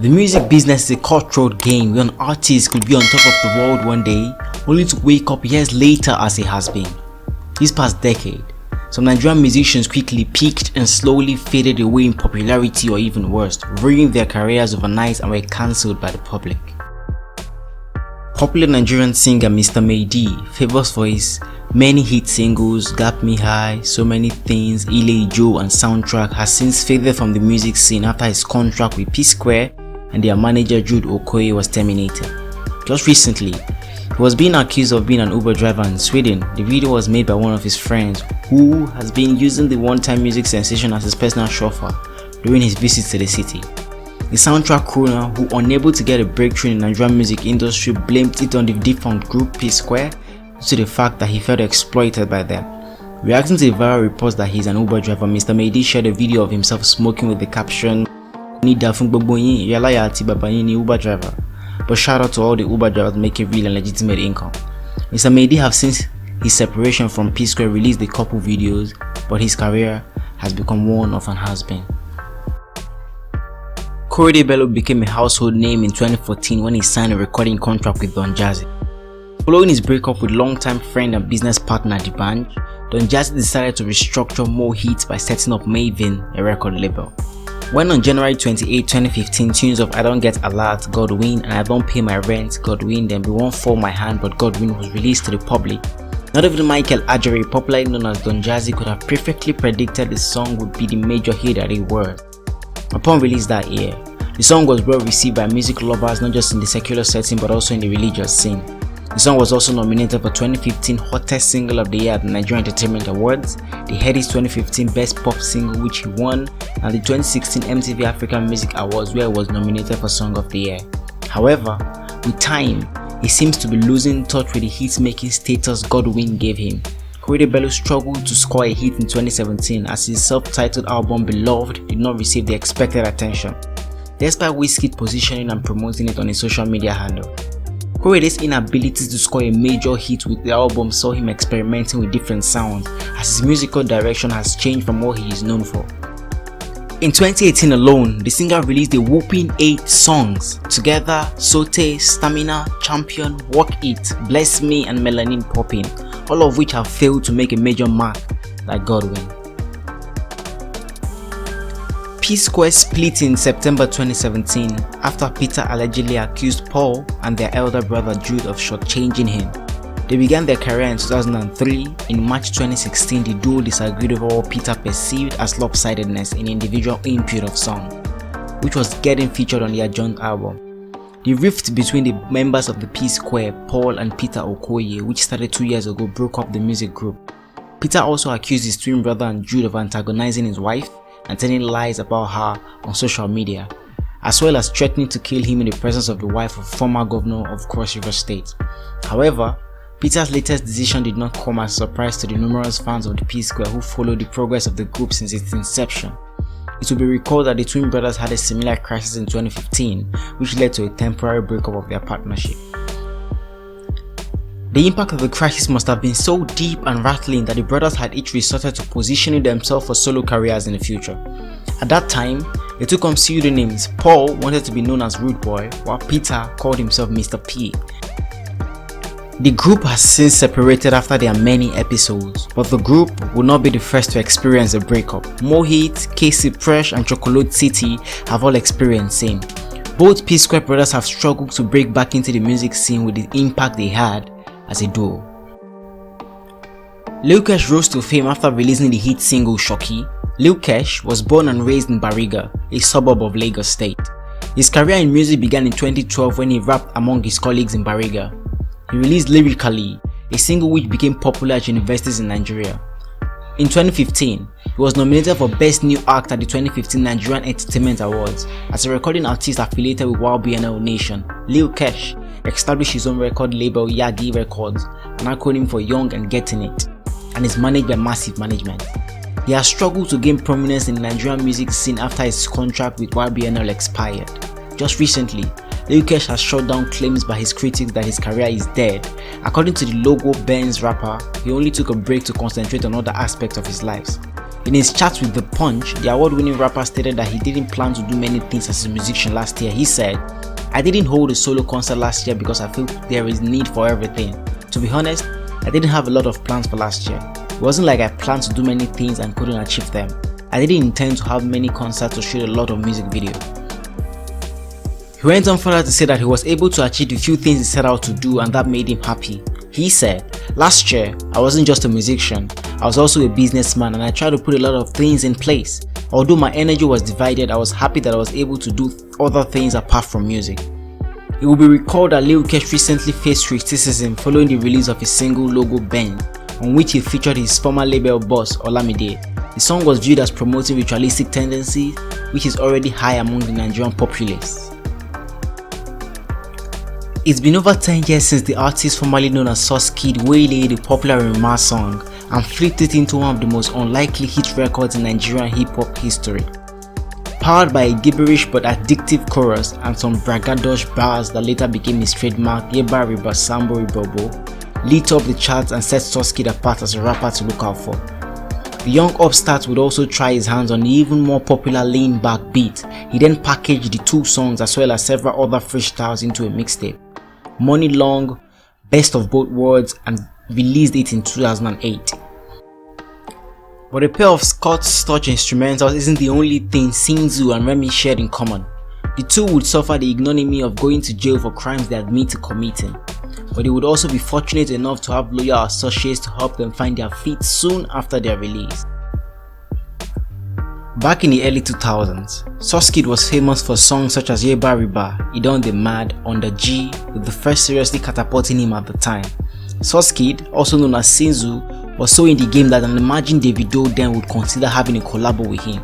The music business is a cutthroat game where an artist could be on top of the world one day, only to wake up years later as a has-been. This past decade, some Nigerian musicians quickly peaked and slowly faded away in popularity, or even worse, ruining their careers overnight and were cancelled by the public. Popular Nigerian singer Mr. Maydi, famous for his many hit singles Got Me High, So Many Things, Ile Ijo and Soundtrack, has since faded from the music scene after his contract with Psquare and their manager Jude Okoye was terminated. Just recently, he was being accused of being an Uber driver in Sweden. The video was made by one of his friends who has been using the one-time music sensation as his personal chauffeur during his visits to the city. The Soundtrack crooner, who unable to get a breakthrough in the Nigerian music industry, blamed it on the defunct group Psquare due to the fact that he felt exploited by them. Reacting to the viral reports that he is an Uber driver, Mr. Maydi shared a video of himself smoking with the caption gbogboyin, iyalaya ati babayin ni Uber driver. But shout out to all the Uber drivers making real and legitimate income. Mr. Maydi have since his separation from Psquare released a couple videos, but his career has become one of an has-been. Korede Bello became a household name in 2014 when he signed a recording contract with Don Jazzy. Following his breakup with longtime friend and business partner defunct, Don Jazzy decided to restructure more hits by setting up Maven, a record label. When on January 28, 2015, tunes of I Don't Get Alert, Godwin, and I Don't Pay My Rent, Godwin, Then Be One For My Hand But Godwin was released to the public, not even Michael Ajere, popularly known as Don Jazzy, could have perfectly predicted the song would be the major hit that it was. Upon release that year, the song was well received by music lovers not just in the secular setting but also in the religious scene. The song was also nominated for 2015 Hottest Single of the Year at the Nigerian Entertainment Awards, the Headies 2015 Best Pop Single, which he won, and the 2016 MTV African Music Awards, where he was nominated for Song of the Year. However, with time, he seems to be losing touch with the hit-making status Godwin gave him. Korede Bello struggled to score a hit in 2017 as his self-titled album Beloved did not receive the expected attention, despite Wizkid positioning and promoting it on his social media handle. Korede's inability to score a major hit with the album saw him experimenting with different sounds, as his musical direction has changed from what he is known for. In 2018 alone, the singer released a whopping 8 songs: Together, Saute, Stamina, Champion, Walk It, Bless Me and Melanin Popping, all of which have failed to make a major mark like Godwin. Psquare split in September 2017 after Peter allegedly accused Paul and their elder brother Jude of shortchanging him. They began their career in 2003. In March 2016, the duo disagreed over what Peter perceived as lopsidedness in individual input of song, which was getting featured on their joint album. The rift between the members of the Psquare, Paul and Peter Okoye, which started 2 years ago, broke up the music group. Peter also accused his twin brother and Jude of antagonizing his wife and telling lies about her on social media, as well as threatening to kill him in the presence of the wife of former governor of Cross River State. However, Peter's latest decision did not come as a surprise to the numerous fans of the Psquare who followed the progress of the group since its inception. It will be recalled that the twin brothers had a similar crisis in 2015, which led to a temporary breakup of their partnership. The impact of the crisis must have been so deep and rattling that the brothers had each resorted to positioning themselves for solo careers in the future. At that time, they took on pseudonyms. Paul wanted to be known as Rude Boy, while Peter called himself Mr. P. The group has since separated after their many episodes, but the group will not be the first to experience a breakup. Mohit, Casey Fresh and Chocolate City have all experienced same. Both Psquare brothers have struggled to break back into the music scene with the impact they had as a duo. Lil Kesh rose to fame after releasing the hit single Shoki. Lil Kesh was born and raised in Bariga, a suburb of Lagos State. His career in music began in 2012 when he rapped among his colleagues in Bariga. He released Lyrically, a single which became popular at universities in Nigeria. In 2015, he was nominated for Best New Act at the 2015 Nigerian Entertainment Awards. As a recording artist affiliated with YBNL Nation, Lil Kesh established his own record label Yagi Records, an acronym for Young and Getting It, and is managed by Massive Management. He has struggled to gain prominence in the Nigerian music scene after his contract with YBNL expired. Just recently, Lil Kesh has shut down claims by his critics that his career is dead. According to the Logo Benz rapper, he only took a break to concentrate on other aspects of his life. In his chat with The Punch, the award-winning rapper stated that he didn't plan to do many things as a musician last year. He said, "I didn't hold a solo concert last year because I feel there is need for everything. To be honest, I didn't have a lot of plans for last year. It wasn't like I planned to do many things and couldn't achieve them. I didn't intend to have many concerts or shoot a lot of music videos." He went on further to say that he was able to achieve the few things he set out to do and that made him happy. He said, "Last year, I wasn't just a musician, I was also a businessman and I tried to put a lot of things in place. Although my energy was divided, I was happy that I was able to do other things apart from music." It will be recalled that Lil Kesh recently faced criticism following the release of his single Logo Bend, on which he featured his former label boss Olamide. The song was viewed as promoting ritualistic tendencies, which is already high among the Nigerian populace. It's been over 10 years since the artist formerly known as Sauce Kid waylaid a popular Rema song and flipped it into one of the most unlikely hit records in Nigerian hip-hop history. Powered by a gibberish but addictive chorus and some braggadocious bars that later became his trademark, Yeba Riba Sambo Ribobo lit up the charts and set Sauce Kid apart as a rapper to look out for. The young upstart would also try his hands on the even more popular Lean Back beat. He then packaged the two songs as well as several other freestyles into a mixtape, Money Long, Best of Both Worlds, and released it in 2008. But a pair of Scott's Touch instrumentals isn't the only thing thingz and Remy shared in common. The two would suffer the ignominy of going to jail for crimes they admit to committing, but they would also be fortunate enough to have loyal associates to help them find their feet soon after their release. Back in the early 2000s, Sauce Kid was famous for songs such as Yeba Riba, Idon the Mad, On the G, with the first seriously catapulting him at the time. Sauce Kid, also known as thingz, was so in the game that an imagined Davido then would consider having a collabo with him.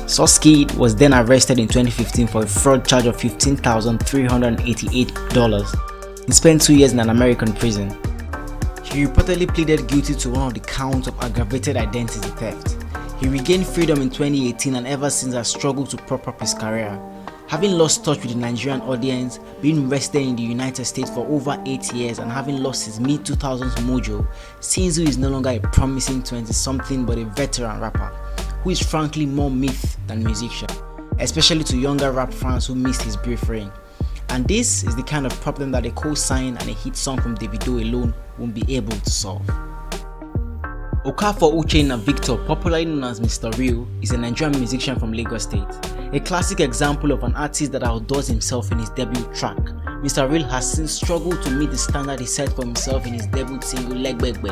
Sauce Kid was then arrested in 2015 for a fraud charge of $15,388. He spent 2 years in an American prison. He reportedly pleaded guilty to one of the counts of aggravated identity theft. He regained freedom in 2018 and ever since has struggled to prop up his career. Having lost touch with the Nigerian audience, being resident in the United States for over 8 years and having lost his mid-2000s mojo, thingz is no longer a promising 20-something but a veteran rapper, who is frankly more myth than musician, especially to younger rap fans who missed his brief reign. And this is the kind of problem that a co-sign and a hit song from Davido alone won't be able to solve. Okafor Uchenna Victor, popularly known as Mr. Real, is a Nigerian musician from Lagos State. A classic example of an artist that outdoes himself in his debut track. Mr. Real has since struggled to meet the standard he set for himself in his debut single Legbegbe.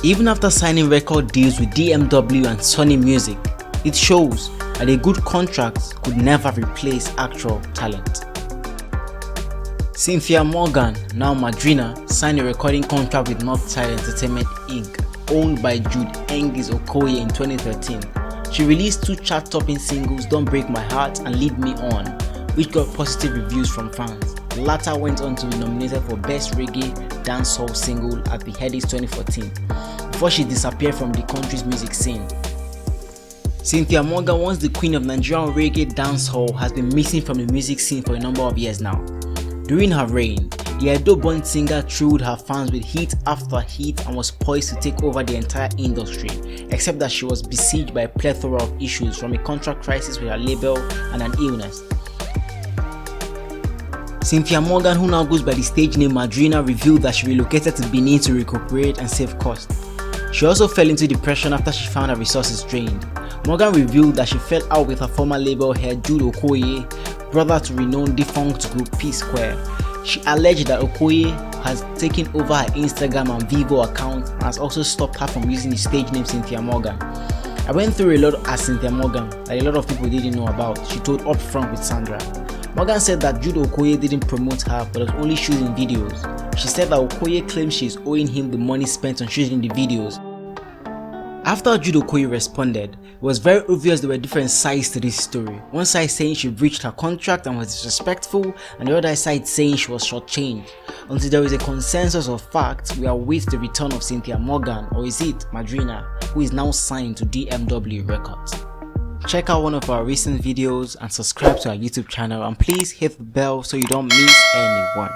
Even after signing record deals with DMW and Sony Music, it shows that a good contract could never replace actual talent. Cynthia Morgan, now Madrina, signed a recording contract with Northside Entertainment Inc., owned by Jude Okoye in 2013. She released 2 chart-topping singles, Don't Break My Heart and Lead Me On, which got positive reviews from fans. The latter went on to be nominated for Best Reggae Dancehall Single at the Headies 2014, before she disappeared from the country's music scene. Cynthia Morgan, once the queen of Nigerian reggae dancehall, has been missing from the music scene for a number of years now. During her reign, the Edo-born singer thrilled her fans with hit after hit and was poised to take over the entire industry, except that she was besieged by a plethora of issues, from a contract crisis with her label and an illness. Cynthia Morgan, who now goes by the stage name Madrina, revealed that she relocated to Benin to recuperate and save costs. She also fell into depression after she found her resources drained. Morgan revealed that she fell out with her former label head Jude Okoye, brother to renowned defunct group Psquare. She alleged that Okoye has taken over her Instagram and Vivo account and has also stopped her from using the stage name Cynthia Morgan. I went through a lot as Cynthia Morgan that a lot of people didn't know about, she told Upfront with Sandra. Morgan said that Jude Okoye didn't promote her but was only shooting videos. She said that Okoye claims she is owing him the money spent on shooting the videos. After Jude Okoye responded, it was very obvious there were different sides to this story. One side saying she breached her contract and was disrespectful, and the other side saying she was shortchanged. Until there is a consensus of facts, we await the return of Cynthia Morgan, or is it Madrina, who is now signed to DMW Records. Check out one of our recent videos and subscribe to our YouTube channel, and please hit the bell so you don't miss anyone.